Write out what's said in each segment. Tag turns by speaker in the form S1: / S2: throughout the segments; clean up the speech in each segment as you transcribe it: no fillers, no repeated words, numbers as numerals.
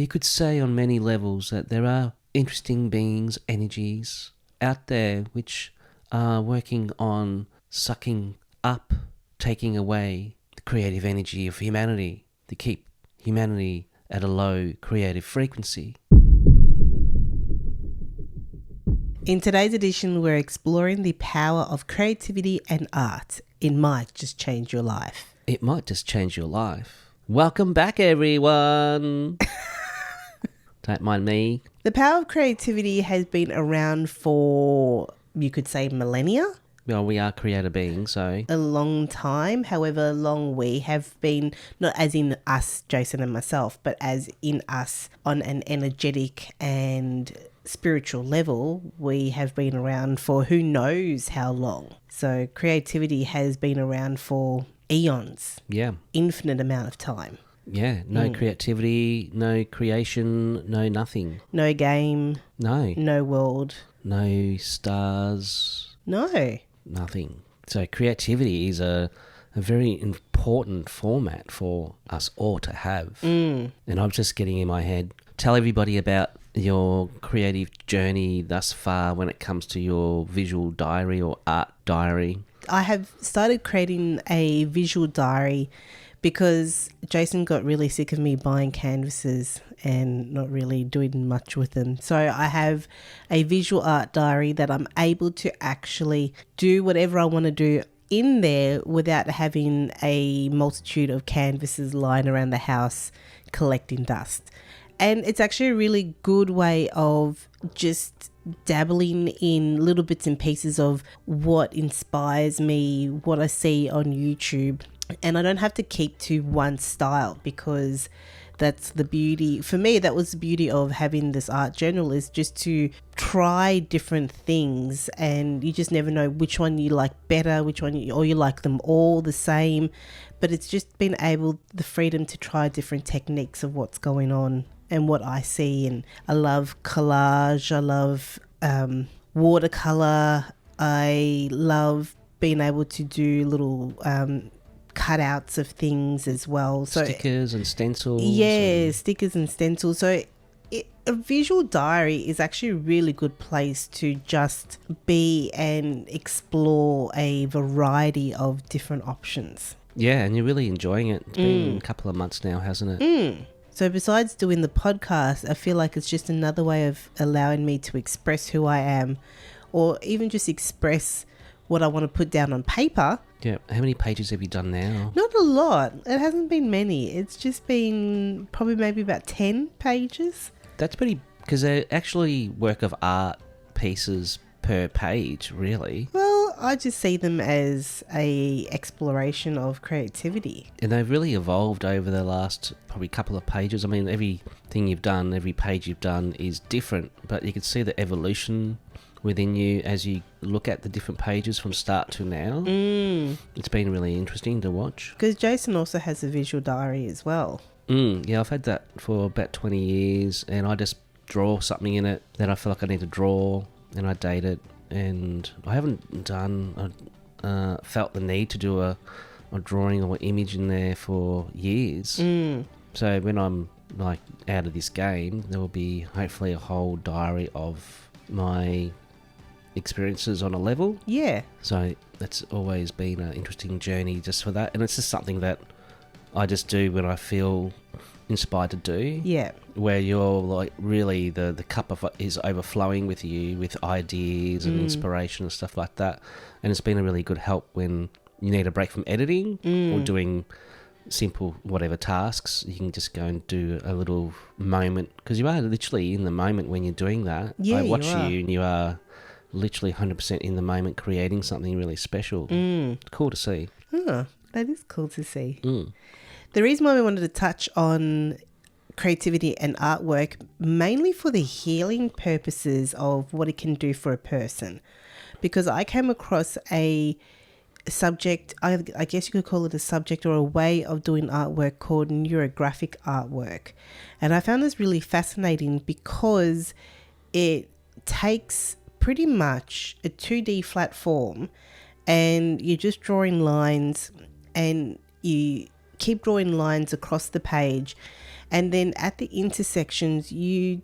S1: you could say on many levels that there are interesting beings, energies out there which are working on sucking up, taking away the creative energy of humanity to keep humanity at a low creative frequency.
S2: In today's edition, we're exploring the power of creativity and art. It might just change your life.
S1: It might just change your life. Welcome back, everyone. Don't mind me.
S2: The power of creativity has been around for, you could say, millennia.
S1: Well, we are creative beings, so...
S2: A long time, however long we have been, not as in us, Jason and myself, but as in us on an energetic and spiritual level, we have been around for who knows how long. So creativity has been around for eons.
S1: Yeah.
S2: Infinite amount of time.
S1: Yeah, no creativity, no creation, no nothing.
S2: No game.
S1: No.
S2: No world.
S1: No stars.
S2: No.
S1: Nothing. So creativity is a very important format for us all to have. And I'm just getting in my head. Tell everybody about your creative journey thus far when it comes to your visual diary or art diary.
S2: I have started creating a visual diary because Jason got really sick of me buying canvases and not really doing much with them. So I have a visual art diary that I'm able to actually do whatever I want to do in there without having a multitude of canvases lying around the house collecting dust. And it's actually a really good way of just dabbling in little bits and pieces of what inspires me, what I see on YouTube. And I don't have to keep to one style because that's the beauty. For me, that was the beauty of having this art journal, is just to try different things, and you just never know which one you like better, or you like them all the same. But it's just been able, the freedom to try different techniques of what's going on and what I see. And I love collage. I love watercolor. I love being able to do little cutouts of things as well. So
S1: stickers and stencils.
S2: Yeah, stickers and stencils. So a visual diary is actually a really good place to just be and explore a variety of different options.
S1: Yeah, and you're really enjoying it. It's been a couple of months now, hasn't it?
S2: So besides doing the podcast, I feel like it's just another way of allowing me to express who I am, or even just express what I want to put down on paper.
S1: Yeah. How many pages have you done now?
S2: Not a lot. It hasn't been many. It's just been probably maybe about 10 pages.
S1: That's pretty... Because they're actually work of art pieces per page, really.
S2: Well, I just see them as a exploration of creativity.
S1: And they've really evolved over the last probably couple of pages. I mean, everything you've done, every page you've done is different, but you can see the evolution within you as you look at the different pages from start to now. It's been really interesting to watch.
S2: Because Jason also has a visual diary as well.
S1: Yeah, I've had that for about 20 years, and I just draw something in it that I feel like I need to draw, and I date it. And I haven't felt the need to do a drawing or image in there for years. So when I'm like out of this game, there will be hopefully a whole diary of my experiences on a level.
S2: Yeah.
S1: So that's always been an interesting journey just for that. And it's just something that I just do when I feel inspired to do.
S2: Yeah.
S1: Where you're like really the cup is overflowing with you with ideas and inspiration and stuff like that. And it's been a really good help when you need a break from editing or doing simple whatever tasks. You can just go and do a little moment, because you are literally in the moment when you're doing that.
S2: Yeah,
S1: I watch
S2: you
S1: and you are literally 100% in the moment creating something really special. Cool to see.
S2: Oh, that is cool to see. The reason why we wanted to touch on creativity and artwork, mainly for the healing purposes of what it can do for a person, because I came across a subject, I guess you could call it a subject or a way of doing artwork called neurographic artwork. And I found this really fascinating because it takes pretty much a 2D flat form, and you're just drawing lines, and you keep drawing lines across the page, And then at the intersections, you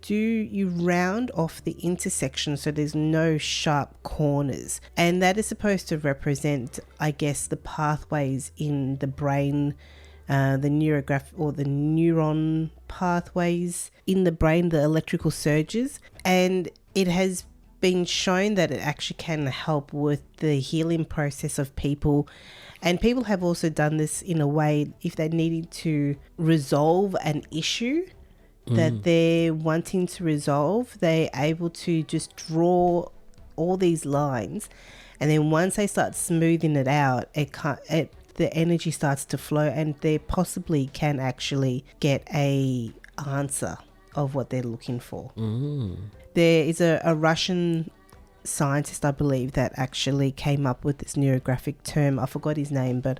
S2: round off the intersection so there's no sharp corners. And that is supposed to represent, I guess, the pathways in the brain, the neuron pathways in the brain, the electrical surges. And it has been shown that it actually can help with the healing process of people. And people have also done this in a way, if they needed to resolve an issue that they're wanting to resolve, they're able to just draw all these lines. And then once they start smoothing it out, the energy starts to flow, and they possibly can actually get a answer of what they're looking for. There is a Russian scientist, I believe, that actually came up with this neurographic term. I forgot his name, but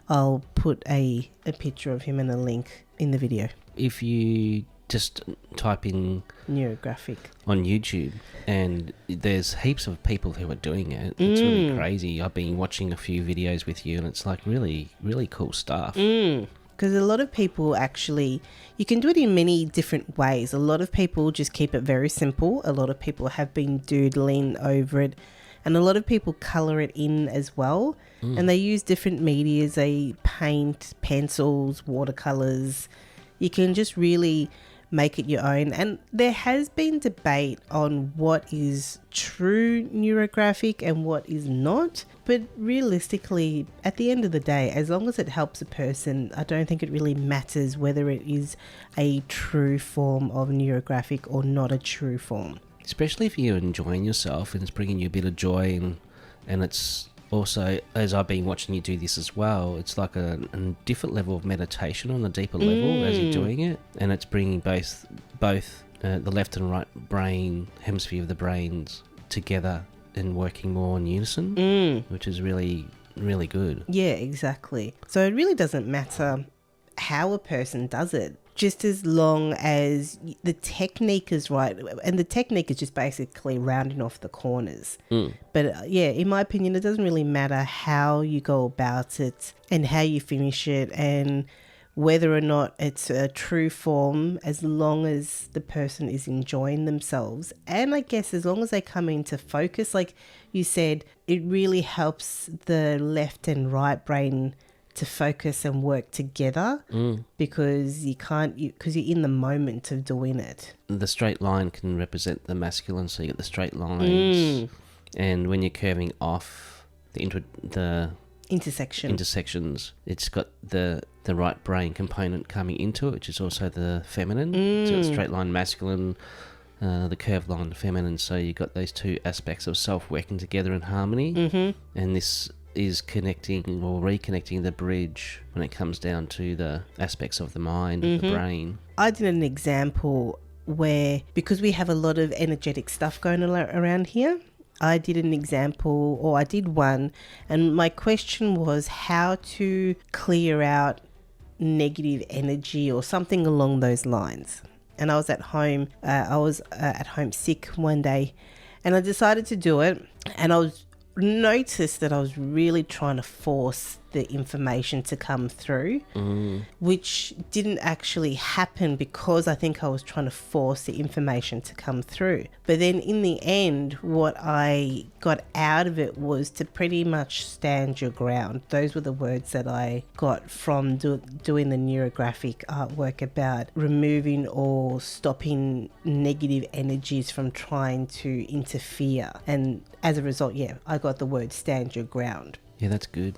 S2: I'll put a picture of him and a link in the video.
S1: If you just type in
S2: neurographic
S1: on YouTube, and there's heaps of people who are doing it. It's really crazy. I've been watching a few videos with you, and it's like really, really cool stuff.
S2: Because a lot of people actually, you can do it in many different ways. A lot of people just keep it very simple. A lot of people have been doodling over it. And a lot of people colour it in as well. And they use different medias. They paint, pencils, watercolours. You can just really make it your own. And there has been debate on what is true neurographic and what is not. But realistically, at the end of the day, as long as it helps a person, I don't think it really matters whether it is a true form of neurographic or not a true form.
S1: Especially if you're enjoying yourself and it's bringing you a bit of joy, and it's also, as I've been watching you do this as well, it's like a different level of meditation on a deeper level as you're doing it, and it's bringing both the left and right brain hemisphere of the brains together and working more in unison, which is really, really good.
S2: Yeah, exactly. So it really doesn't matter how a person does it, just as long as the technique is right. And the technique is just basically rounding off the corners. But yeah, in my opinion, it doesn't really matter how you go about it and how you finish it and whether or not it's a true form, as long as the person is enjoying themselves. And I guess as long as they come into focus, like you said, it really helps the left and right brain to focus and work together, because because you're in the moment of doing it.
S1: The straight line can represent the masculine, so you get the straight lines, and when you're curving off the intersections, it's got the right brain component coming into it, which is also the feminine. So it's straight line masculine, the curved line feminine. So you've got those two aspects of self working together in harmony, and this is connecting or reconnecting the bridge when it comes down to the aspects of the mind, of the brain.
S2: I did an example where, because we have a lot of energetic stuff going around here, I did an example, or I did one, and my question was how to clear out negative energy or something along those lines. And I was at home, at home sick one day, and I decided to do it, and I noticed that I was really trying to force the information to come through, which didn't actually happen because I think I was trying to force the information to come through. But then in the end, what I got out of it was to pretty much stand your ground. Those were the words that I got from doing the neurographic artwork, about removing or stopping negative energies from trying to interfere. And as a result, I got the word stand your ground.
S1: Yeah, that's good.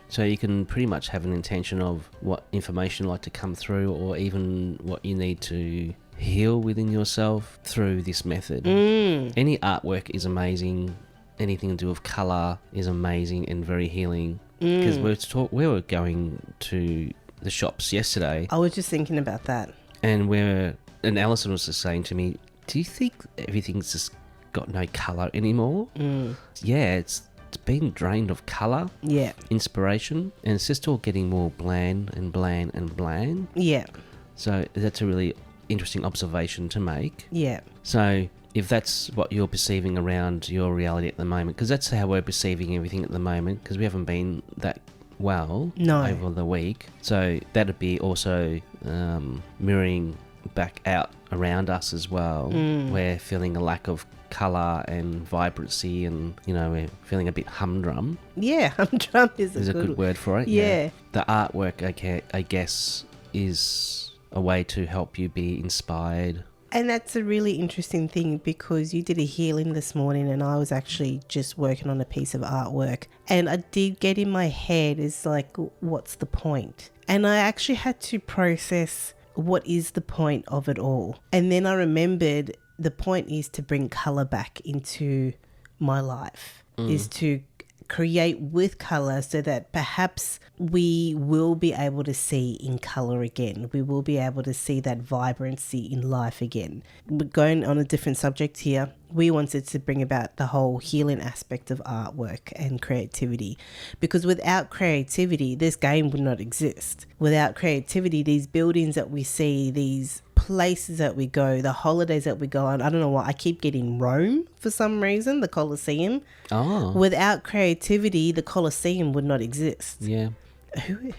S1: So you can pretty much have an intention of what information you'd like to come through, or even what you need to heal within yourself through this method. Any artwork is amazing. Anything to do with colour is amazing and very healing. Because we were going to the shops yesterday.
S2: I was just thinking about that.
S1: And Allison was just saying to me, do you think everything's just got no colour anymore? Yeah, it's been drained of colour, inspiration, and it's just all getting more bland and bland and bland. So that's a really interesting observation to make. So if that's what you're perceiving around your reality at the moment, because that's how we're perceiving everything at the moment, because we haven't been that well over the week, so that'd be also mirroring back out around us as well. We're feeling a lack of colour and vibrancy, and we're feeling a bit humdrum.
S2: Yeah, humdrum is
S1: a good word for it.
S2: Yeah.
S1: The artwork, I guess, is a way to help you be inspired.
S2: And that's a really interesting thing, because you did a healing this morning and I was actually just working on a piece of artwork, and I did get in my head, it's like, what's the point? And I actually had to process, what is the point of it all? And then I remembered the point is to bring colour back into my life, is to create with colour, so that perhaps we will be able to see in colour again. We will be able to see that vibrancy in life again. But going on a different subject here, we wanted to bring about the whole healing aspect of artwork and creativity, because without creativity, this game would not exist. Without creativity, these buildings that we see, these places that we go, the holidays that we go on, I don't know why I keep getting Rome for some reason, the Colosseum. Without creativity, the Colosseum would not exist.
S1: Yeah.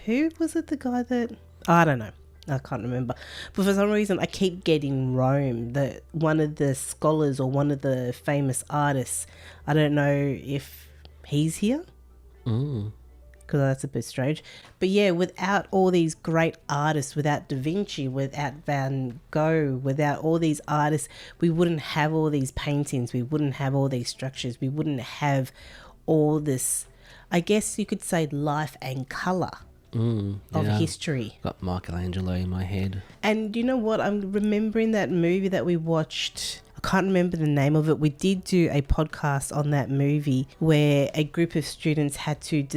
S2: Who was it, the guy that, I don't know, I can't remember, but for some reason I keep getting Rome, one of the scholars or one of the famous artists. I don't know if he's here, because that's a bit strange. But yeah, without all these great artists, without Da Vinci, without Van Gogh, without all these artists, we wouldn't have all these paintings, we wouldn't have all these structures, we wouldn't have all this, I guess you could say, life and colour of history.
S1: Got Michelangelo in my head.
S2: And you know what? I'm remembering that movie that we watched. I can't remember the name of it. We did do a podcast on that movie where a group of students had to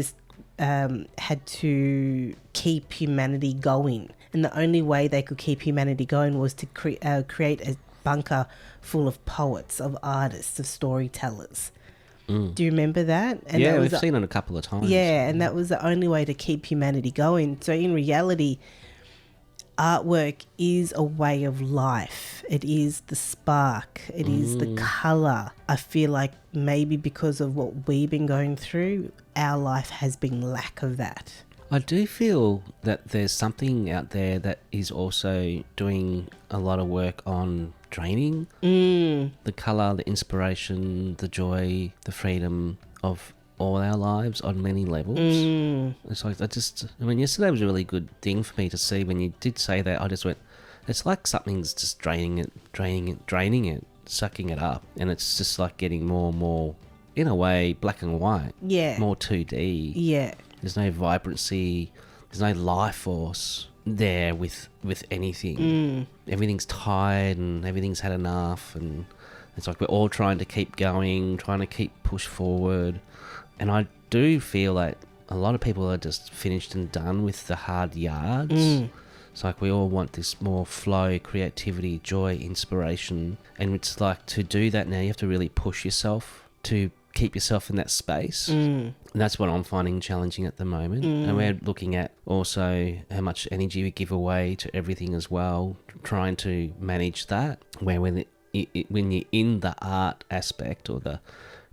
S2: keep humanity going. And the only way they could keep humanity going was to create a bunker full of poets, of artists, of storytellers. Do you remember that? And
S1: yeah,
S2: that
S1: we've seen it a couple of times.
S2: Yeah, and that was the only way to keep humanity going. So in reality, artwork is a way of life. It is the spark. It is the colour. I feel like maybe because of what we've been going through, our life has been lack of that.
S1: I do feel that there's something out there that is also doing a lot of work on draining the colour, the inspiration, the joy, the freedom of all our lives on many levels. It's like, yesterday was a really good thing for me to see. When you did say that, I just went, it's like something's just draining it, sucking it up. And it's just like getting more and more, in a way, black and white.
S2: Yeah.
S1: More 2D.
S2: Yeah.
S1: There's no vibrancy. There's no life force there with anything. Everything's tired and everything's had enough, and it's like we're all trying to keep going, trying to keep push forward. And I do feel like a lot of people are just finished and done with the hard yards. It's like we all want this more flow, creativity, joy, inspiration. And it's like, to do that now, you have to really push yourself to keep yourself in that space. And that's what I'm finding challenging at the moment. And we're looking at also how much energy we give away to everything as well, trying to manage that, where when you're in the art aspect or the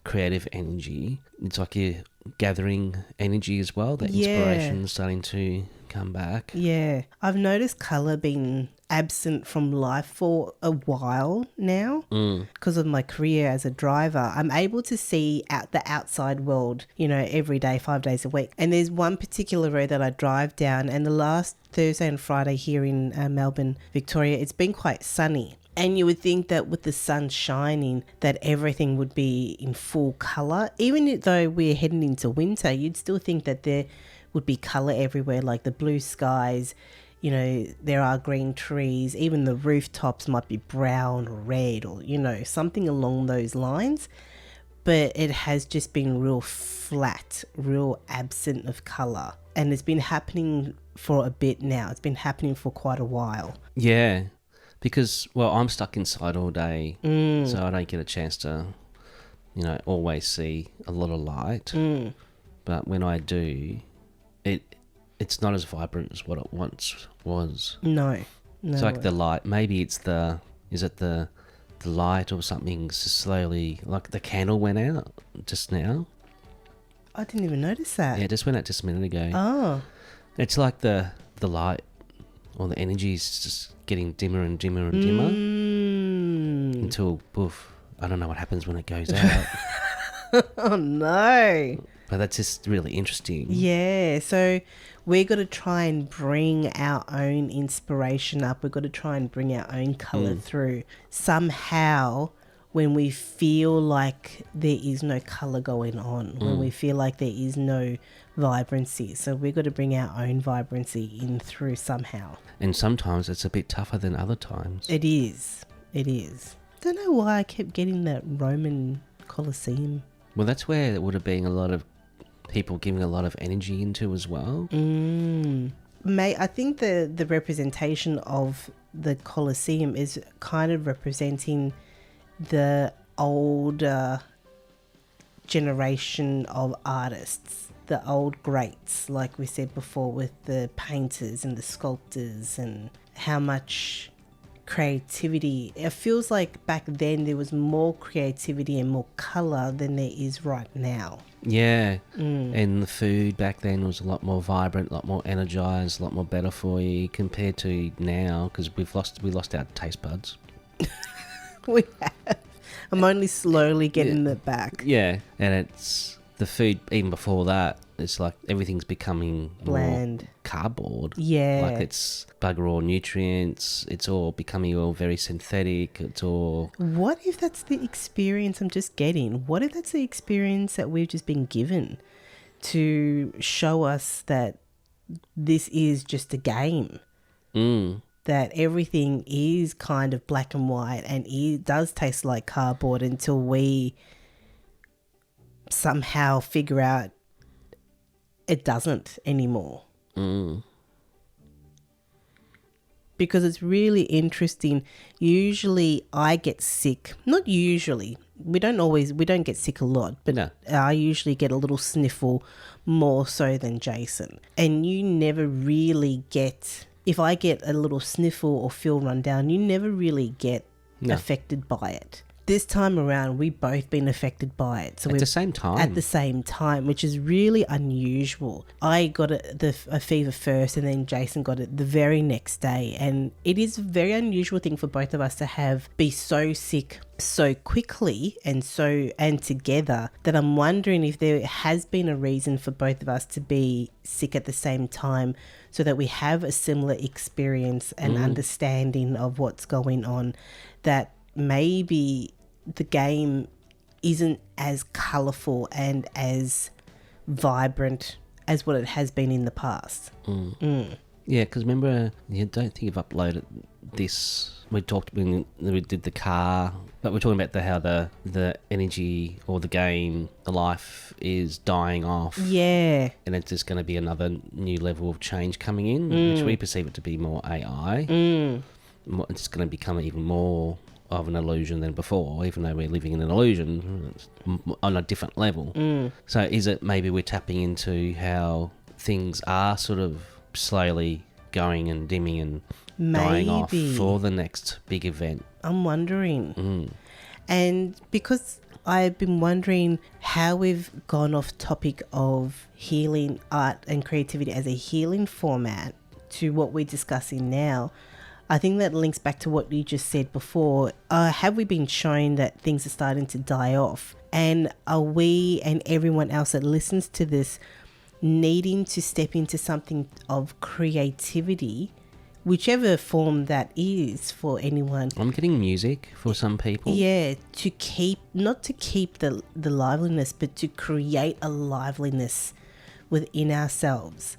S1: creative energy, it's like you're gathering energy as well. That inspiration starting to come back.
S2: Yeah. I've noticed colour being absent from life for a while now because of my career as a driver. I'm able to see out the outside world, every day, 5 days a week. And there's one particular road that I drive down, and the last Thursday and Friday here in Melbourne, Victoria, it's been quite sunny. And you would think that with the sun shining, that everything would be in full colour. Even though we're heading into winter, you'd still think that there would be colour everywhere, like the blue skies. There are green trees. Even the rooftops might be brown or red or, something along those lines. But it has just been real flat, real absent of colour. And it's been happening for a bit now. It's been happening for quite a while.
S1: Yeah. Because, I'm stuck inside all day, so I don't get a chance to, always see a lot of light. But when I do, it's not as vibrant as what it once was. No. It's like the light. Maybe it's the light or something slowly, like the candle went out just now.
S2: I didn't even notice that.
S1: Yeah, it just went out just a minute ago.
S2: Oh.
S1: It's like the light or the energy is just getting dimmer and dimmer and dimmer until, poof, I don't know what happens when it goes out.
S2: Oh, no.
S1: But that's just really interesting.
S2: Yeah, so we're got to try and bring our own inspiration up. We've got to try and bring our own colour through. Somehow, when we feel like there is no colour going on, when we feel like there is no vibrancy. So we've got to bring our own vibrancy in through somehow.
S1: And sometimes it's a bit tougher than other times.
S2: It is. It is. Don't know why I kept getting that Roman Colosseum.
S1: Well, that's where it would have been a lot of people giving a lot of energy into as well.
S2: I think the representation of the Colosseum is kind of representing the older generation of artists, the old greats, like we said before, with the painters and the sculptors, and how much creativity. It feels like back then there was more creativity and more colour than there is right now.
S1: Yeah, and the food back then was a lot more vibrant, a lot more energised, a lot more better for you compared to now, because we lost our taste buds.
S2: We have. I'm only slowly getting it back.
S1: Yeah, and it's the food even before that. It's like everything's becoming
S2: Bland,
S1: more cardboard.
S2: Yeah,
S1: like it's bugger all nutrients. It's all becoming all very synthetic. It's all.
S2: What if that's the experience I'm just getting? What if that's the experience that we've just been given to show us that this is just a game? That everything is kind of black and white and it does taste like cardboard until we somehow figure out it doesn't anymore. Because it's really interesting. Usually I get sick. Not usually. We don't get sick a lot, but
S1: No.
S2: I usually get a little sniffle more so than Jayson. And you never really get, if I get a little sniffle or feel run down, you never really get affected by it. This time around, we've both been affected by it. So
S1: At the same time,
S2: which is really unusual. I got a fever first, and then Jayson got it the very next day. And it is a very unusual thing for both of us to be so sick so quickly and together, that I'm wondering if there has been a reason for both of us to be sick at the same time, so that we have a similar experience and understanding of what's going on, that maybe the game isn't as colourful and as vibrant as what it has been in the past.
S1: Yeah, because remember, I don't think you've uploaded this. We talked when we did the car, but we're talking about how the energy or the game, the life is dying off.
S2: Yeah.
S1: And it's just going to be another new level of change coming in, which we perceive it to be more AI. It's going to become even more of an illusion than before, even though we're living in an illusion on a different level. So is it maybe we're tapping into how things are sort of slowly going and dimming and dying off for the next big event?
S2: I'm wondering. And because I've been wondering how we've gone off topic of healing, art and creativity as a healing format to what we're discussing now, I think that links back to what you just said before. Have we been shown that things are starting to die off? And are we and everyone else that listens to this needing to step into something of creativity, whichever form that is for anyone?
S1: I'm getting music for some people.
S2: Yeah, not to keep the liveliness, but to create a liveliness within ourselves.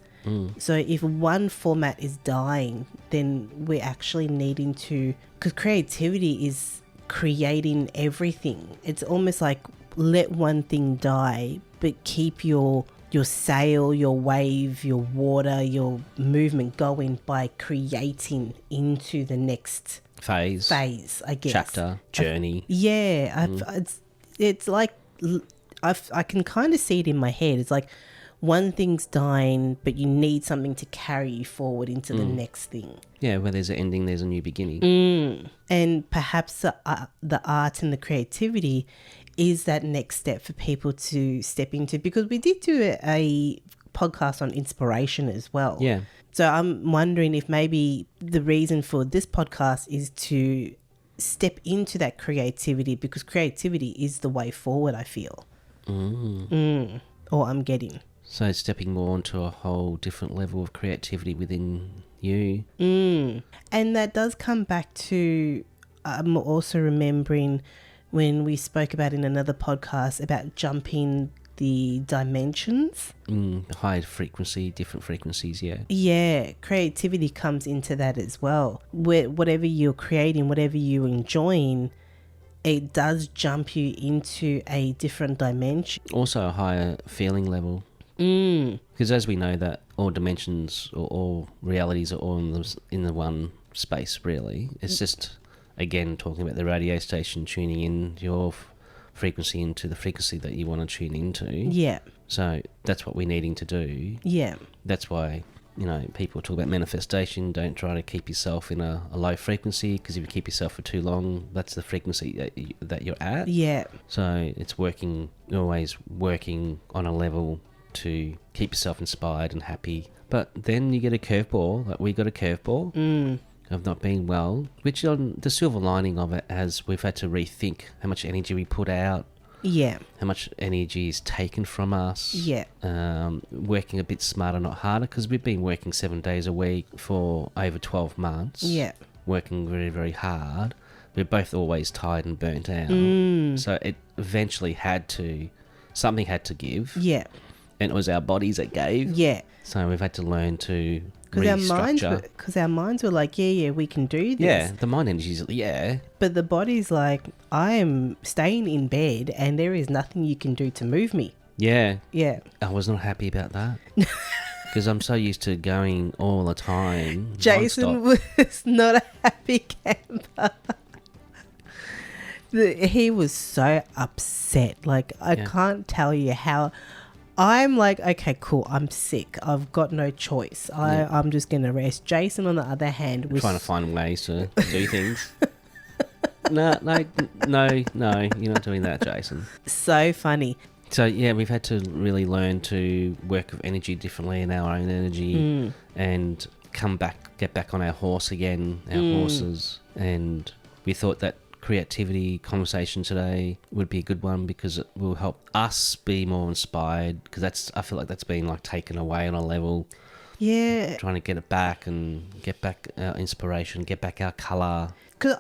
S2: So if one format is dying, then we're actually needing to, because creativity is creating everything. It's almost like let one thing die, but keep your sail, your wave, your water, your movement going by creating into the next phase, I guess.
S1: Chapter, journey.
S2: It's like, I can kind of see it in my head. It's like, one thing's dying, but you need something to carry you forward into the next thing.
S1: Yeah, where there's an ending, there's a new beginning.
S2: And perhaps the art and the creativity is that next step for people to step into. Because we did do a podcast on inspiration as well.
S1: Yeah.
S2: So I'm wondering if maybe the reason for this podcast is to step into that creativity, because creativity is the way forward, I feel. Or I'm getting.
S1: So stepping more onto a whole different level of creativity within you.
S2: And that does come back to, I'm also remembering when we spoke about in another podcast about jumping the dimensions.
S1: High frequency, different frequencies, yeah.
S2: Yeah, creativity comes into that as well. Whatever you're creating, whatever you're enjoying, it does jump you into a different dimension.
S1: Also a higher feeling level. Because as we know that all dimensions or all realities are all in the one space, really. It's just, again, talking about the radio station, tuning in your frequency into the frequency that you want to tune into.
S2: Yeah.
S1: So that's what we're needing to do.
S2: Yeah.
S1: That's why, people talk about manifestation. Don't try to keep yourself in a low frequency, because if you keep yourself for too long, that's the frequency that you're at.
S2: Yeah.
S1: So it's always working on a level to keep yourself inspired and happy. But then you get a curveball, like we got a curveball of not being well, which on the silver lining of it has we've had to rethink how much energy we put out.
S2: Yeah.
S1: How much energy is taken from us.
S2: Yeah.
S1: Working a bit smarter, not harder, because we've been working 7 days a week for over 12 months.
S2: Yeah.
S1: Working very, very hard. We're both always tired and burnt out. So it eventually something had to give.
S2: Yeah.
S1: And it was our bodies that gave.
S2: Yeah.
S1: So we've had to learn to
S2: restructure. Because our minds were like, yeah, we can do this.
S1: Yeah, the mind energy's, yeah.
S2: But the body's like, I am staying in bed and there is nothing you can do to move me.
S1: Yeah.
S2: Yeah.
S1: I was not happy about that. Because I'm so used to going all the time.
S2: Jayson was not a happy camper. He was so upset. Like, I can't tell you how... I'm like, okay, cool, I'm sick. I've got no choice. I'm just going to rest. Jayson, on the other hand, was...
S1: trying to find ways to do things. No, you're not doing that, Jayson.
S2: So funny.
S1: So, yeah, we've had to really learn to work with energy differently in our own energy and get back on our horse again, our horses. And we thought that creativity conversation today would be a good one, because it will help us be more inspired, because I feel like that's been like taken away on a level.
S2: Yeah.
S1: Trying to get it back and get back our inspiration, get back our colour.
S2: Because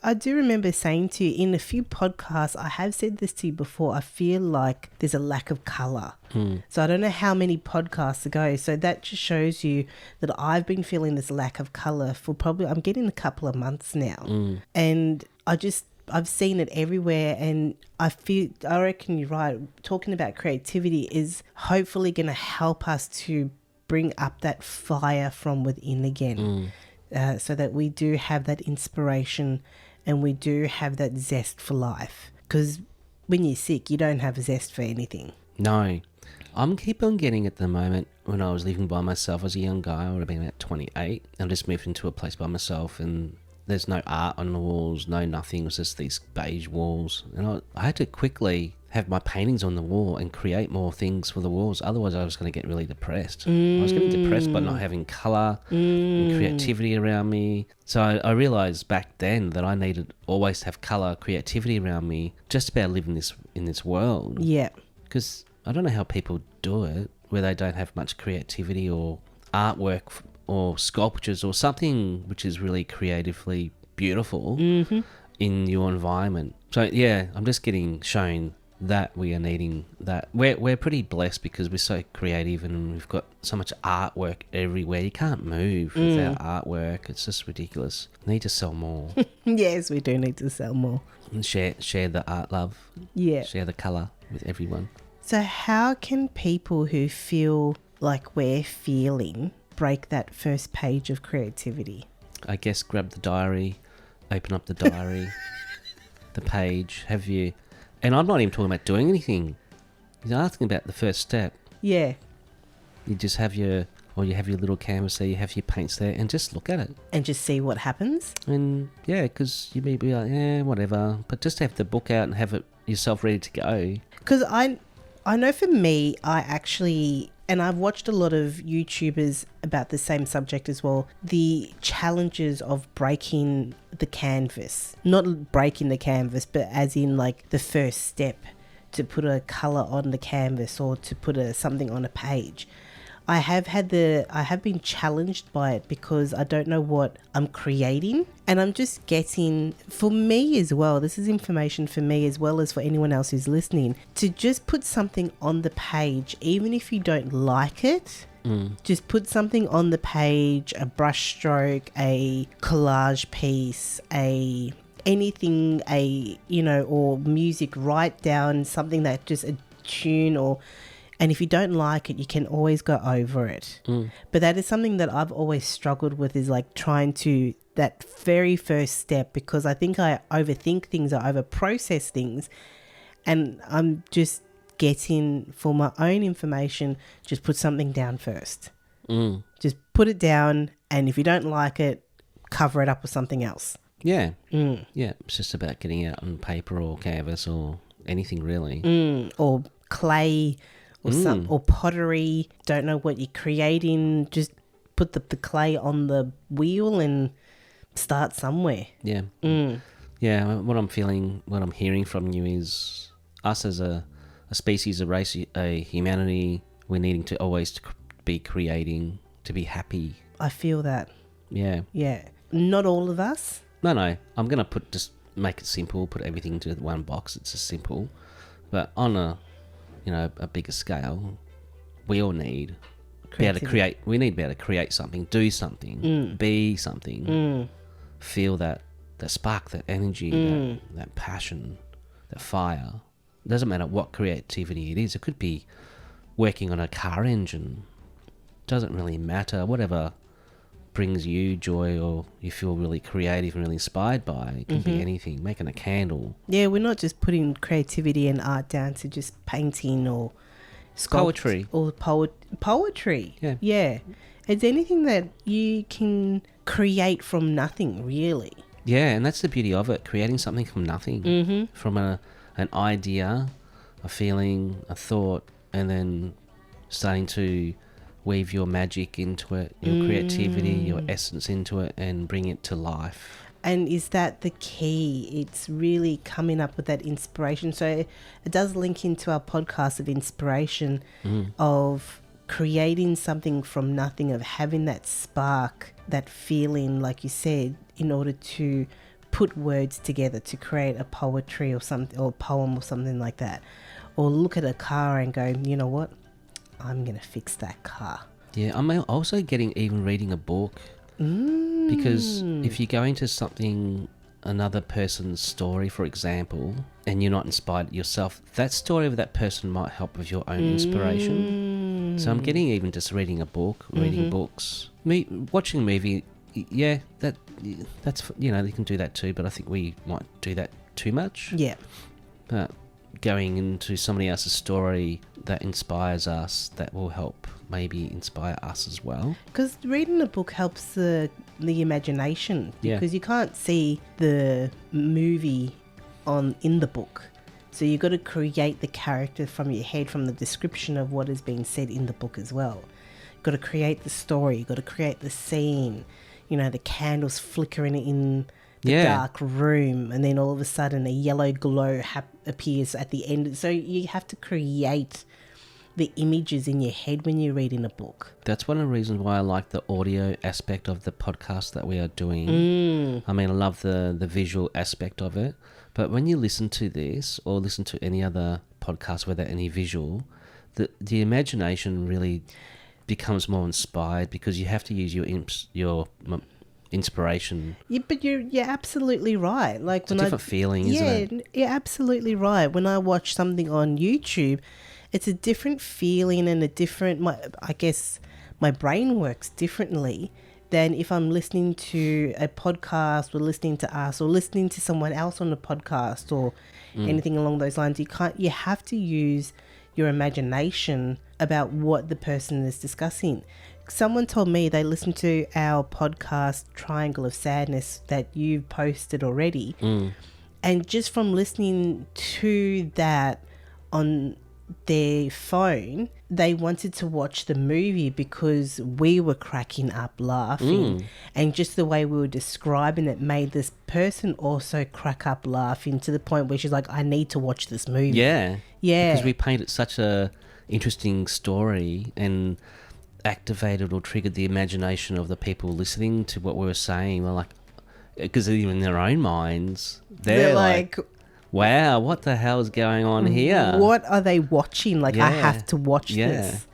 S2: I do remember saying to you in a few podcasts, I have said this to you before, I feel like there's a lack of colour. So I don't know how many podcasts ago. So that just shows you that I've been feeling this lack of colour for probably, I'm getting a couple of months now. And I've seen it everywhere, and I reckon you're right. Talking about creativity is hopefully going to help us to bring up that fire from within again, so that we do have that inspiration and we do have that zest for life. Because when you're sick, you don't have a zest for anything.
S1: No. I'm keep on getting at the moment. When I was living by myself as a young guy, I would have been about 28. I just moved into a place by myself, and there's no art on the walls, no nothing. It was just these beige walls. And I had to quickly have my paintings on the wall and create more things for the walls. Otherwise, I was going to get really depressed. I was getting depressed by not having colour and creativity around me. So I realised back then that I needed always to have colour, creativity around me, just about living in this world.
S2: Yeah.
S1: Because I don't know how people do it, where they don't have much creativity or artwork or sculptures or something which is really creatively beautiful in your environment. So yeah, I'm just getting shown that we are needing that. We're pretty blessed because we're so creative and we've got so much artwork everywhere. You can't move without artwork. It's just ridiculous. We need to sell more.
S2: Yes, we do need to sell more.
S1: And share the art love.
S2: Yeah.
S1: Share the colour with everyone.
S2: So how can people who feel like we're feeling break that first page of creativity?
S1: I guess grab the diary, open up the diary, the page, and I'm not even talking about doing anything. You're asking about the first step.
S2: Yeah.
S1: You just have your little canvas there, you have your paints there, and just look at it.
S2: And just see what happens?
S1: And yeah, because you may be like, whatever. But just have the book out and have it yourself ready to go.
S2: Because I know for me, I actually and I've watched a lot of YouTubers about the same subject as well, the challenges of breaking the canvas. Not breaking the canvas, but as in like the first step to put a colour on the canvas or to put something on a page. I have been challenged by it because I don't know what I'm creating, and I'm just getting, for me as well, this is information for me as well as for anyone else who's listening, to just put something on the page, even if you don't like it. Just put something on the page, a brush stroke, a collage piece, anything, or music, write down something that just a tune and if you don't like it, you can always go over it. But that is something that I've always struggled with, is like trying to, that very first step, because I think I overthink things, I overprocess things, and I'm just getting, for my own information, just put something down first. Just put it down, and if you don't like it, cover it up with something else.
S1: Yeah. Yeah, it's just about getting it on paper or canvas or anything really.
S2: Or clay or pottery. Don't know what you're creating, just put the clay on the wheel and start somewhere.
S1: Yeah. Yeah, what I'm feeling, what I'm hearing from you is us as a species, a race, a humanity, we're needing to always be creating, to be happy.
S2: I feel that.
S1: Yeah.
S2: Yeah. Not all of us. No.
S1: I'm going to just make it simple, put everything into one box. It's just simple. But on a bigger scale, we all need be able to create. We need to be able to create something, do something, be something, feel that spark, that energy, that passion, that fire. It doesn't matter what creativity it is. It could be working on a car engine. Doesn't really matter. Whatever brings you joy or you feel really creative and really inspired by. It can be anything. Making a candle.
S2: Yeah, we're not just putting creativity and art down to just painting or
S1: poetry.
S2: Or poetry.
S1: Yeah.
S2: Yeah. It's anything that you can create from nothing, really.
S1: Yeah, and that's the beauty of it. Creating something from nothing. From an idea, a feeling, a thought, and then starting to weave your magic into it, your creativity, your essence into it, and bring it to life.
S2: And is that the key? It's really coming up with that inspiration. So it does link into our podcast of inspiration, of creating something from nothing, of having that spark, that feeling, like you said, in order to put words together to create a poetry or something, or a poem or something like that. Or look at a car and go, you know what? I'm going to fix that car.
S1: Yeah, I'm also reading a book. Because if you go into something, another person's story, for example, and you're not inspired yourself, that story of that person might help with your own inspiration. So I'm getting even just reading a book, reading books, watching a movie. Yeah, that's you can do that too, but I think we might do that too much.
S2: Yeah.
S1: But going into somebody else's story that inspires us, that will help maybe inspire us as well.
S2: Because reading a book helps the imagination.
S1: Yeah.
S2: Because you can't see the movie in the book. So you've got to create the character from your head, from the description of what is being said in the book as well. You've got to create the story. You've got to create the scene. The candles flickering in the dark room, and then all of a sudden a yellow glow appears at the end. So you have to create the images in your head when you're reading a book.
S1: That's one of the reasons why I like the audio aspect of the podcast that we are doing. I mean, I love the visual aspect of it, but when you listen to this or listen to any other podcast without any visual, the imagination really becomes more inspired, because you have to use your inspiration.
S2: Yeah, but you're absolutely right. Like,
S1: it's a different feeling, isn't it?
S2: Yeah, you're absolutely right. When I watch something on YouTube, it's a different feeling and I guess my brain works differently than if I'm listening to a podcast or listening to us or listening to someone else on a podcast or anything along those lines. You have to use your imagination about what the person is discussing. Someone told me they listened to our podcast Triangle of Sadness that you posted already, and just from listening to that on their phone, they wanted to watch the movie because we were cracking up laughing. And just the way we were describing it made this person also crack up laughing to the point where she's like, I need to watch this movie.
S1: Yeah.
S2: Yeah.
S1: Because we painted such a interesting story and activated or triggered the imagination of the people listening to what we were saying. We're like, because even in their own minds, they're like, wow, what the hell is going on here?
S2: What are they watching? Like, I have to watch this.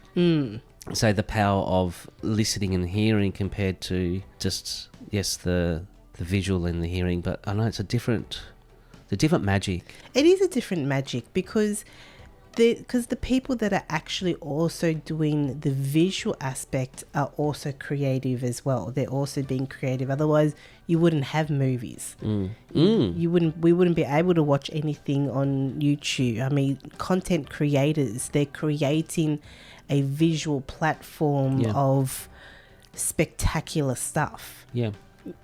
S1: So the power of listening and hearing compared to just, yes, the visual and the hearing. But I know it's a different magic.
S2: It is a different magic because the people that are actually also doing the visual aspect are also creative as well. They're also being creative. Otherwise, you wouldn't have movies. We wouldn't be able to watch anything on YouTube. I mean, content creators, they're creating a visual platform of spectacular stuff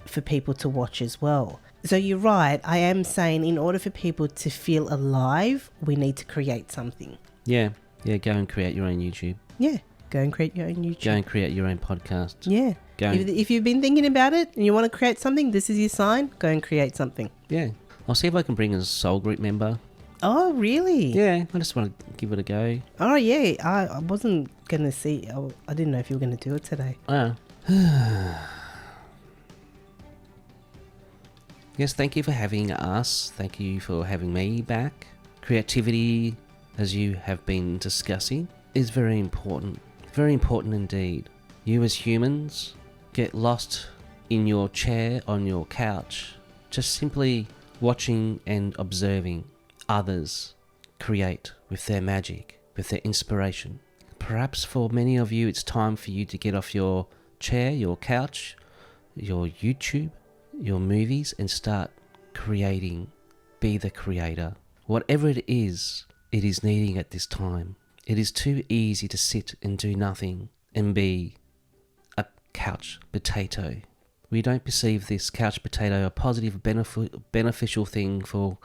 S2: for people to watch as well. So you're right. I am saying in order for people to feel alive, we need to create something.
S1: Yeah. Go and create your own YouTube.
S2: Yeah. Go and create your own YouTube.
S1: Go and create your own podcast.
S2: Yeah. If you've been thinking about it and you want to create something, this is your sign. Go and create something.
S1: Yeah. I'll see if I can bring a soul group member.
S2: Oh, really?
S1: Yeah. I just want to give it a go.
S2: Oh, yeah. I wasn't going to see. I didn't know if you were going to do it today.
S1: Oh. Yes, thank you for having us. Thank you for having me back. Creativity, as you have been discussing, is very important. Very important indeed. You as humans get lost in your chair, on your couch, just simply watching and observing others create with their magic, with their inspiration. Perhaps for many of you, it's time for you to get off your chair, your couch, your YouTube, your movies, and start creating. Be the creator. Whatever it is needing at this time. It is too easy to sit and do nothing and be a couch potato. We don't perceive this couch potato a positive, beneficial thing for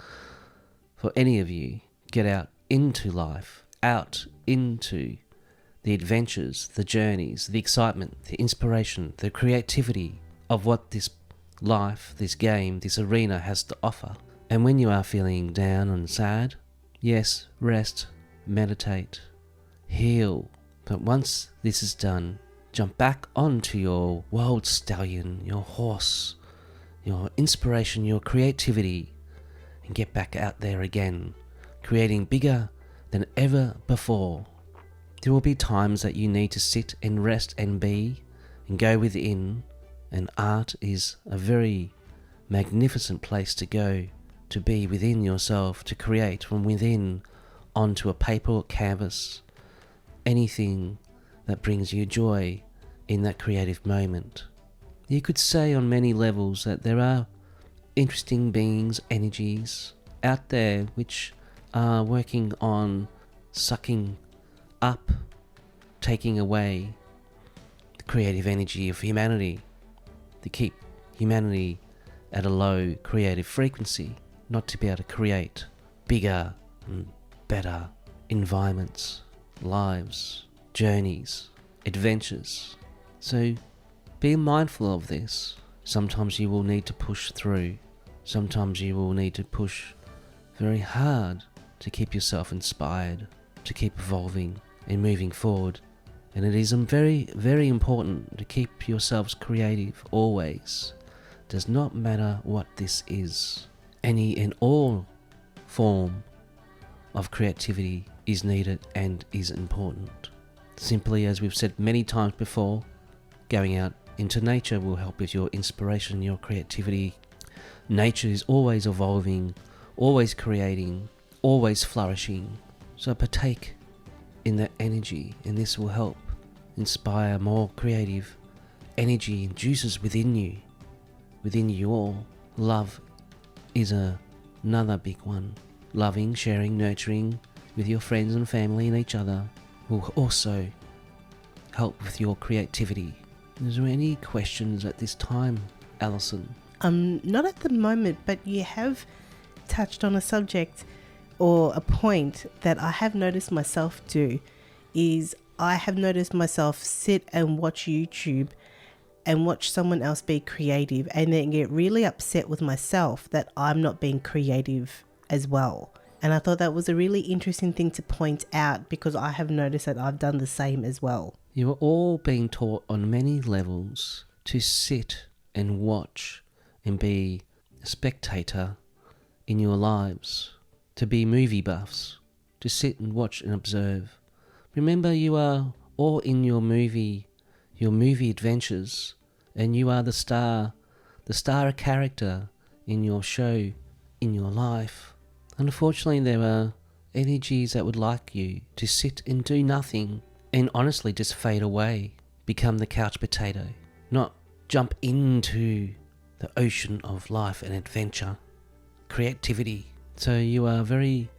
S1: any of you. Get out into life, out into the adventures, the journeys, the excitement, the inspiration, the creativity of what this life, this game, this arena has to offer. And when you are feeling down and sad, yes, rest, meditate, heal. But once this is done, jump back onto your wild stallion, your horse, your inspiration, your creativity, and get back out there again, creating bigger than ever before. There will be times that you need to sit and rest and be and go within. And art is a very magnificent place to go, to be within yourself, to create from within onto a paper or canvas. Anything that brings you joy in that creative moment. You could say on many levels that there are interesting beings, energies out there which are working on sucking up, taking away the creative energy of humanity. To keep humanity at a low creative frequency, not to be able to create bigger and better environments, lives, journeys, adventures. So be mindful of this. Sometimes you will need to push through. Sometimes you will need to push very hard to keep yourself inspired, to keep evolving and moving forward. And it is very, very important to keep yourselves creative always. Does not matter what this is. Any and all form of creativity is needed and is important. Simply, as we've said many times before, going out into nature will help with your inspiration, your creativity. Nature is always evolving, always creating, always flourishing. So partake in that energy, and this will help inspire more creative energy and juices within you all. Love is another big one. Loving, sharing, nurturing with your friends and family and each other will also help with your creativity. Is there any questions at this time, Allison?
S2: Not at the moment, but you have touched on a subject or a point that I have noticed myself do is I have noticed myself sit and watch YouTube and watch someone else be creative and then get really upset with myself that I'm not being creative as well. And I thought that was a really interesting thing to point out because I have noticed that I've done the same as well.
S1: You are all being taught on many levels to sit and watch and be a spectator in your lives, to be movie buffs, to sit and watch and observe. Remember, you are all in your movie adventures, and you are the star character in your show, in your life. Unfortunately, there are energies that would like you to sit and do nothing and honestly just fade away, become the couch potato, not jump into the ocean of life and adventure, creativity. So you are very,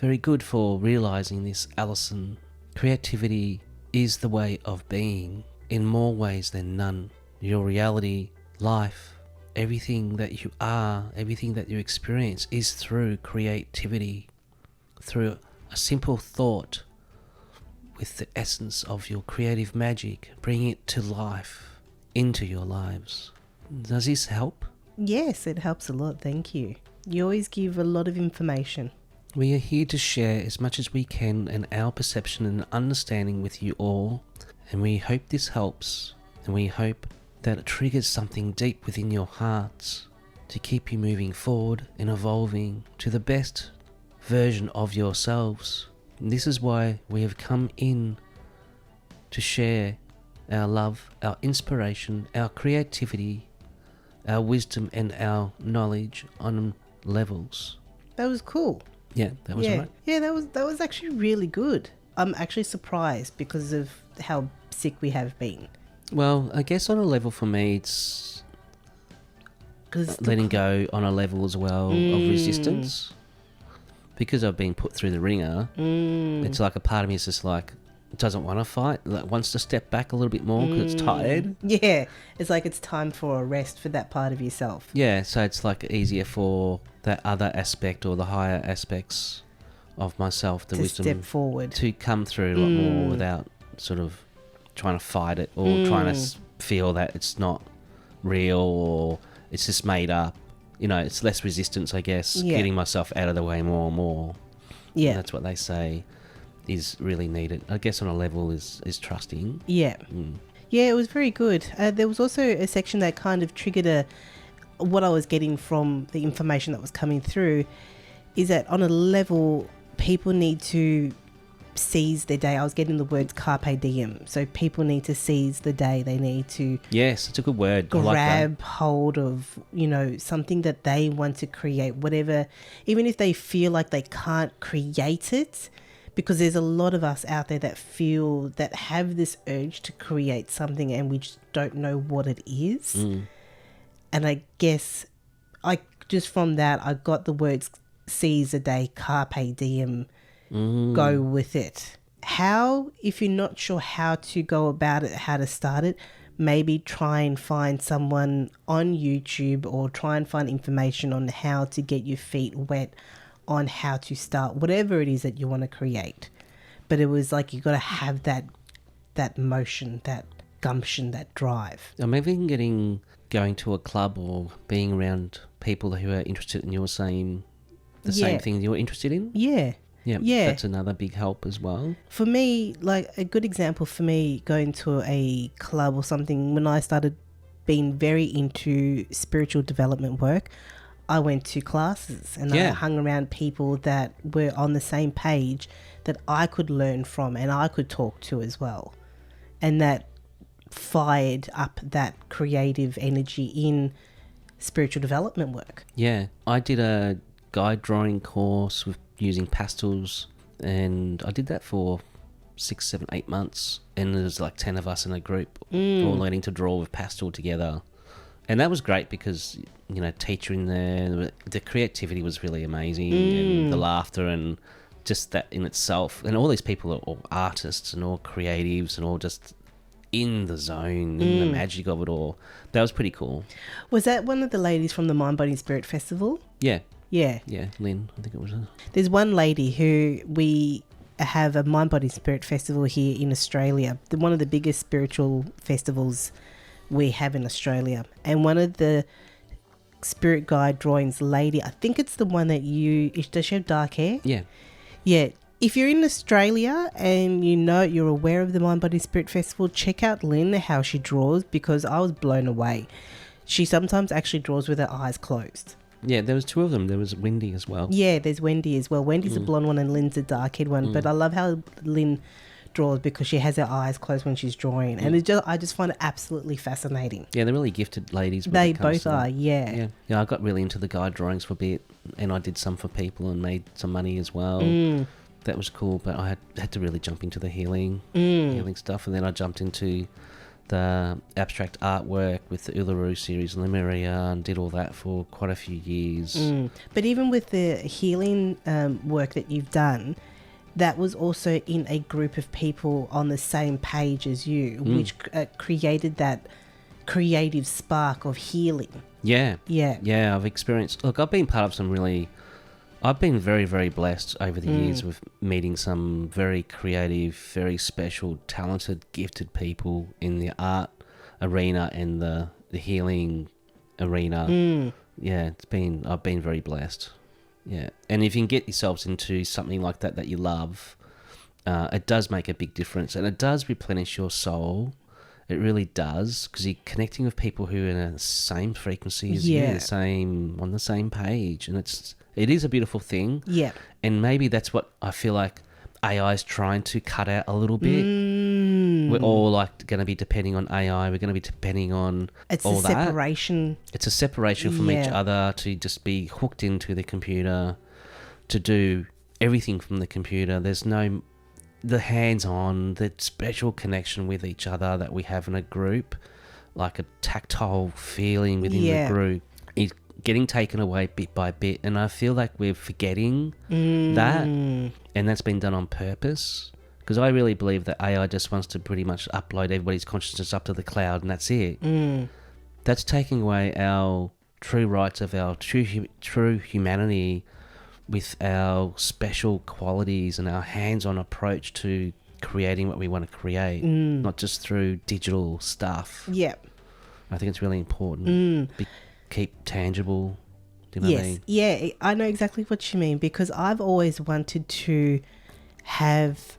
S1: very good for realizing this, Allison. Creativity is the way of being in more ways than none. Your reality, life, everything that you are, everything that you experience is through creativity, through a simple thought with the essence of your creative magic, bring it to life, into your lives. Does this help?
S2: Yes, it helps a lot. Thank you. You always give a lot of information.
S1: We are here to share as much as we can and our perception and understanding with you all, and we hope this helps, and we hope that it triggers something deep within your hearts to keep you moving forward and evolving to the best version of yourselves. And this is why we have come in to share our love, our inspiration, our creativity, our wisdom and our knowledge on levels.
S2: That was cool.
S1: Yeah, that was right.
S2: Yeah, that was actually really good. I'm actually surprised because of how sick we have been.
S1: Well, I guess on a level for me, it's letting go on a level as well of resistance. Because I've been put through the ringer, it's like a part of me is just like, doesn't want to fight, like wants to step back a little bit more because it's tired.
S2: Yeah, it's like it's time for a rest for that part of yourself.
S1: Yeah, so it's like easier for that other aspect or the higher aspects of myself, the
S2: to
S1: wisdom,
S2: step forward,
S1: to come through a lot more without sort of trying to fight it or trying to feel that it's not real or it's just made up. You know, it's less resistance, I guess, getting myself out of the way more and more.
S2: Yeah.
S1: And that's what they say is really needed. I guess on a level is trusting.
S2: Yeah. Yeah, it was very good. There was also a section that kind of triggered what I was getting from the information that was coming through is that on a level, people need to seize their day. I was getting the words carpe diem. So people need to seize the day. They need to
S1: yes, it's a good word.
S2: grab hold of, something that they want to create, whatever, even if they feel like they can't create it, because there's a lot of us out there that have this urge to create something and we just don't know what it is. And I guess just from that, I got the words seize the day, carpe diem, go with it. How, if you're not sure how to go about it, how to start it, maybe try and find someone on YouTube or try and find information on how to get your feet wet on how to start whatever it is that you want to create. But it was like you got to have that motion, that gumption, that drive.
S1: I'm even going to a club or being around people who are interested in the same thing you're interested in.
S2: Yeah.
S1: Yeah, that's another big help as well.
S2: For me, like a good example for me going to a club or something, when I started being very into spiritual development work, I went to classes and I hung around people that were on the same page that I could learn from and I could talk to as well. And that fired up that creative energy in spiritual development work.
S1: Yeah, I did a guide drawing course with using pastels and I did that for 6, 7, 8 months and there was like 10 of us in a group all learning to draw with pastel together. And that was great because, teacher in there, the creativity was really amazing and the laughter and just that in itself. And all these people are all artists and all creatives and all just in the zone, in the magic of it all. That was pretty cool.
S2: Was that one of the ladies from the Mind, Body, Spirit Festival?
S1: Yeah.
S2: Yeah.
S1: Yeah, Lynn, I think it was her.
S2: There's one lady who we have a Mind, Body, Spirit festival here in Australia. One of the biggest spiritual festivals we have in Australia. And one of the spirit guide drawings, lady, I think it's the one that does she have dark hair?
S1: Yeah.
S2: Yeah. If you're in Australia and you're aware of the Mind, Body, Spirit Festival, check out Lynn, how she draws, because I was blown away. She sometimes actually draws with her eyes closed.
S1: Yeah, there was two of them. There was Wendy as well.
S2: Yeah, there's Wendy as well. Wendy's a blonde one and Lynn's a dark-haired one. But I love how Lynn draws because she has her eyes closed when she's drawing. And I just find it absolutely fascinating.
S1: Yeah, they're really gifted ladies.
S2: They both are, yeah.
S1: Yeah, I got really into the guide drawings for a bit, and I did some for people and made some money as well. That was cool, but I had to really jump into the healing stuff, and then I jumped into the abstract artwork with the Uluru series in Lemuria and did all that for quite a few years.
S2: But even with the healing work that you've done, that was also in a group of people on the same page as you, which created that creative spark of healing.
S1: Yeah.
S2: Yeah.
S1: I've experienced... Look, I've been part of some really... I've been very, very blessed over the years with meeting some very creative, very special, talented, gifted people in the art arena and the healing arena. Yeah, I've been very blessed. Yeah, and if you can get yourselves into something like that you love, it does make a big difference, and it does replenish your soul. It really does, because you're connecting with people who are in the same frequency as you, on the same page, and it is a beautiful thing. Yeah. And maybe that's what I feel like AI is trying to cut out a little bit. We're all like going to be depending on AI. We're going to be depending on all that. It's a separation from each other, to just be hooked into the computer, to do everything from the computer. There's no... the hands-on, the special connection with each other that we have in a group, like a tactile feeling within the group, is getting taken away bit by bit. And I feel like we're forgetting that, and that's been done on purpose, because I really believe that AI just wants to pretty much upload everybody's consciousness up to the cloud, and that's it. That's taking away our true rights of our true humanity, with our special qualities and our hands-on approach to creating what we want to create, not just through digital stuff. Yeah. I think it's really important. Keep tangible. Do you know what I mean?
S2: Yeah, I know exactly what you mean, because I've always wanted to have...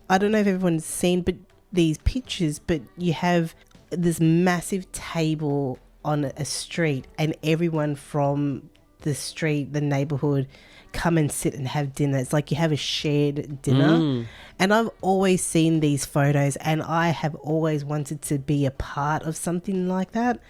S2: I don't know if everyone's seen these pictures, but you have this massive table on a street, and everyone from the street, the neighborhood, come and sit and have dinner. It's like you have a shared dinner. And I've always seen these photos, and I have always wanted to be a part of something like that,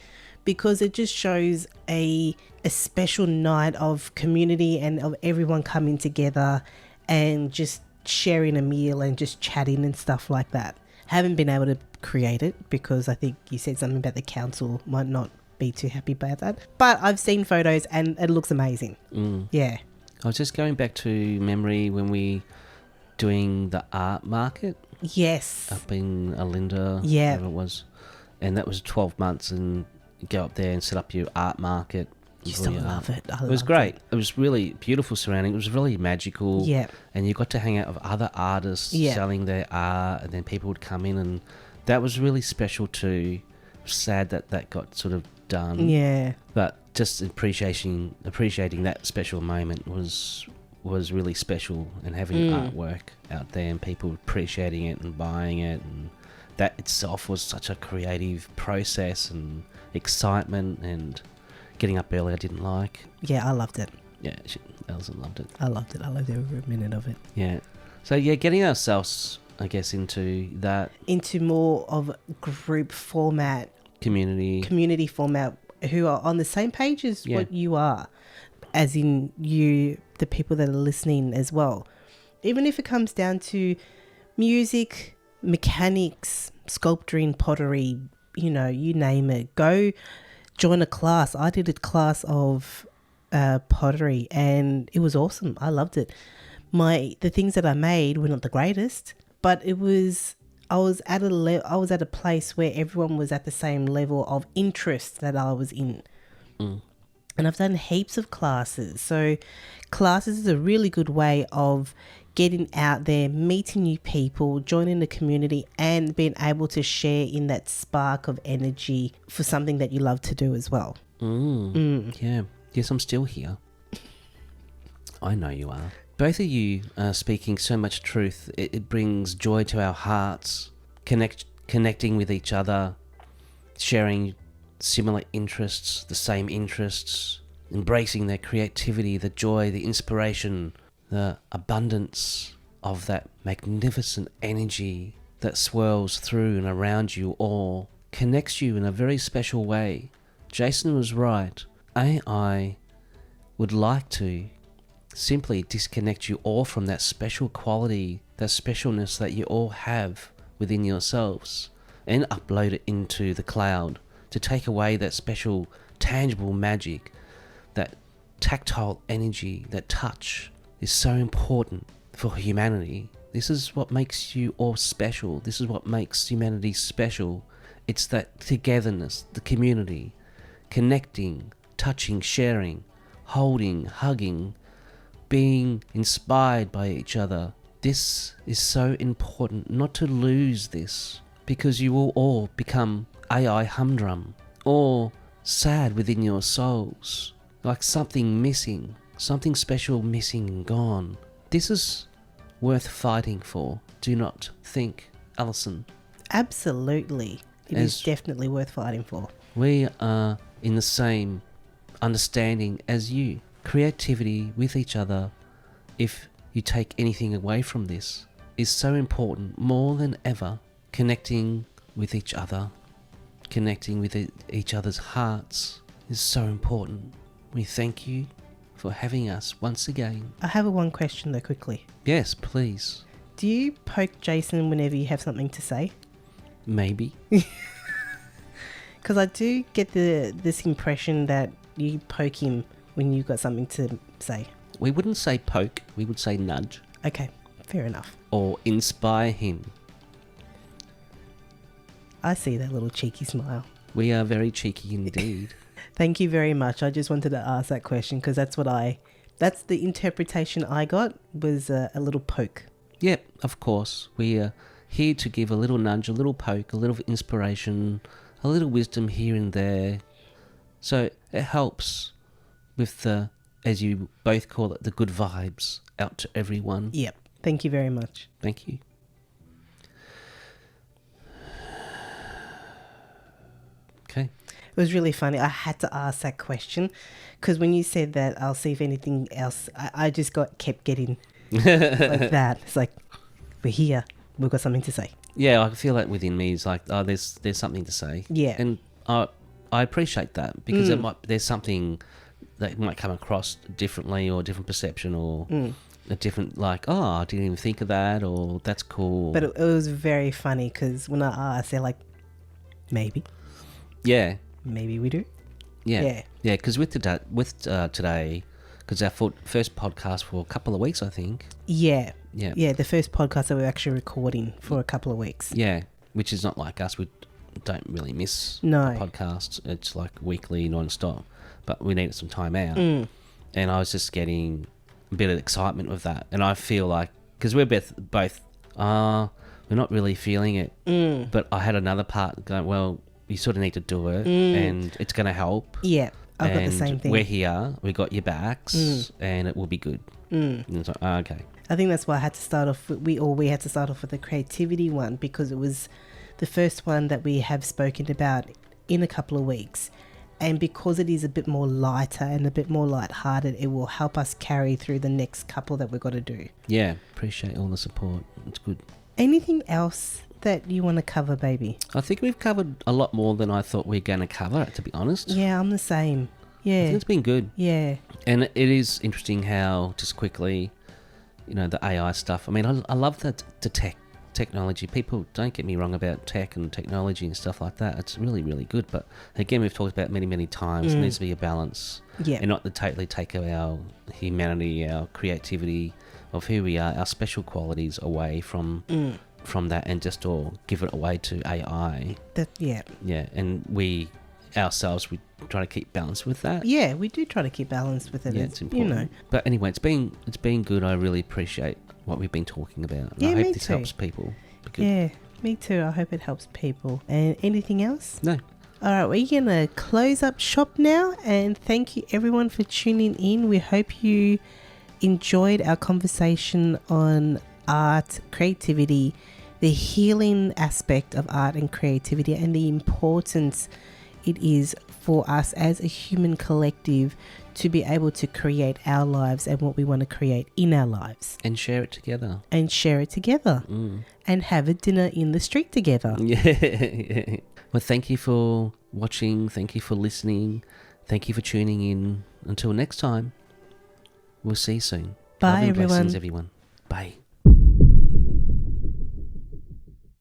S2: because it just shows a special night of community and of everyone coming together and just sharing a meal and just chatting and stuff like that. Haven't been able to create it, because I think you said something about the council might not be too happy about that, but I've seen photos and it looks amazing. Yeah.
S1: I was just going back to memory when we doing the art market.
S2: Yes.
S1: Up in Alinda.
S2: Yeah.
S1: Whatever it was. And that was 12 months, and you go up there and set up your art market.
S2: You still love it.
S1: It was great. It was really beautiful surrounding. It was really magical.
S2: Yeah.
S1: And you got to hang out with other artists selling their art, and then people would come in, and that was really special too. Sad that got sort of done.
S2: Yeah.
S1: But just appreciating that special moment was really special, and having artwork out there and people appreciating it and buying it, and that itself was such a creative process and excitement. And getting up early I didn't like.
S2: Yeah, I loved it.
S1: Yeah, Allison loved it.
S2: I loved it. I loved every minute of it.
S1: Yeah. So yeah, getting ourselves, I guess, into
S2: more of group format, community format, who are on the same page as what you are, as in you, the people that are listening as well. Even if it comes down to music, mechanics, sculpturing, pottery, you name it. Go join a class. I did a class of pottery, and it was awesome. I loved it. The things that I made were not the greatest, but it was... I was at a place where everyone was at the same level of interest that I was in. And I've done heaps of classes. So classes is a really good way of getting out there, meeting new people, joining the community, and being able to share in that spark of energy for something that you love to do as well.
S1: Yeah. Yes, I'm still here. I know you are. Both of you are speaking so much truth. It brings joy to our hearts, connecting with each other, sharing similar interests, the same interests, embracing their creativity, the joy, the inspiration, the abundance of that magnificent energy that swirls through and around you all, connects you in a very special way. Jayson was right. AI would like to simply disconnect you all from that special quality, that specialness that you all have within yourselves, and upload it into the cloud to take away that special tangible magic, that tactile energy, that touch is so important for humanity. This is what makes you all special. This is what makes humanity special. It's that togetherness, the community, connecting, touching, sharing, holding, hugging, being inspired by each other. This is so important not to lose this, because you will all become AI humdrum or sad within your souls, like something missing, something special missing and gone. This is worth fighting for. Do not think, Allison?
S2: Absolutely. It is definitely worth fighting for.
S1: We are in the same understanding as you. Creativity with each other, if you take anything away from this, is so important more than ever. Connecting with each other, connecting with each other's hearts is so important. We thank you for having us once again.
S2: I have one question though, quickly.
S1: Yes, please.
S2: Do you poke Jayson whenever you have something to say?
S1: Maybe.
S2: Because I do get this impression that you poke him when you've got something to say.
S1: We wouldn't say poke, we would say nudge.
S2: Okay, fair enough.
S1: Or inspire him.
S2: I see that little cheeky smile.
S1: We are very cheeky indeed.
S2: Thank you very much. I just wanted to ask that question because that's the interpretation I got, was a little poke.
S1: Yep, of course. We are here to give a little nudge, a little poke, a little inspiration, a little wisdom here and there. So it helps with the, as you both call it, the good vibes out to everyone.
S2: Yep. Thank you very much.
S1: Thank you. Okay.
S2: It was really funny. I had to ask that question because when you said that, I'll see if anything else, I just kept getting like that. It's like, we're here. We've got something to say.
S1: Yeah, I feel that within me. It's like, oh, there's something to say.
S2: Yeah.
S1: And I appreciate that because there's something that might come across differently, or a different perception, or a different, like, oh, I didn't even think of that, or that's cool.
S2: But it was very funny because when I asked, they're like, maybe.
S1: Yeah.
S2: Maybe we do.
S1: Yeah. Yeah, because with today, because our first podcast for a couple of weeks, I think.
S2: Yeah.
S1: Yeah.
S2: Yeah, the first podcast that we're actually recording for a couple of weeks.
S1: Yeah, which is not like us. We don't really miss
S2: the
S1: podcasts. It's like weekly, non-stop. But we needed some time out. And I was just getting a bit of excitement with that. And I feel like, because we're both we're not really feeling it. But I had another part going, well, you sort of need to do it and it's going to help.
S2: Yeah, I've got the same thing.
S1: We're here, we got your backs and it will be good. And it's like, okay.
S2: I think that's why I had to start off with, we had to start off with the creativity one, because it was the first one that we have spoken about in a couple of weeks. And because it is a bit more lighter and a bit more lighthearted, it will help us carry through the next couple that we've got to do.
S1: Yeah, appreciate all the support. It's good.
S2: Anything else that you want to cover, baby?
S1: I think we've covered a lot more than I thought we were going to cover, to be honest.
S2: Yeah, I'm the same. Yeah.
S1: I think it's been good.
S2: Yeah.
S1: And it is interesting how, just quickly, the AI stuff. I mean, I love the technology. People, don't get me wrong about tech and technology and stuff like that. It's really, really good. But again, we've talked about many, many times. There needs to be a balance.
S2: Yeah.
S1: And not to totally take our humanity, our creativity of who we are, our special qualities away from that, and just all give it away to AI.
S2: Yeah.
S1: Yeah. And we ourselves, we try to keep balance with that.
S2: Yeah, we do try to keep balance with it.
S1: Yeah, it's important. But anyway, it's been good. I really appreciate what we've been talking about. And
S2: Yeah,
S1: I
S2: me
S1: hope this
S2: too.
S1: helps people. Because,
S2: Yeah, me too. I hope it helps people. And anything else?
S1: No.
S2: All right, we're going to close up shop now. And thank you, everyone, for tuning in. We hope you enjoyed our conversation on art, creativity, the healing aspect of art and creativity, and the importance it is for us as a human collective to be able to create our lives and what we want to create in our lives.
S1: And share it together.
S2: And have a dinner in the street together.
S1: Yeah. Well, thank you for watching. Thank you for listening. Thank you for tuning in. Until next time, we'll see you soon.
S2: Bye,
S1: Love and
S2: everyone.
S1: blessings, everyone. Bye.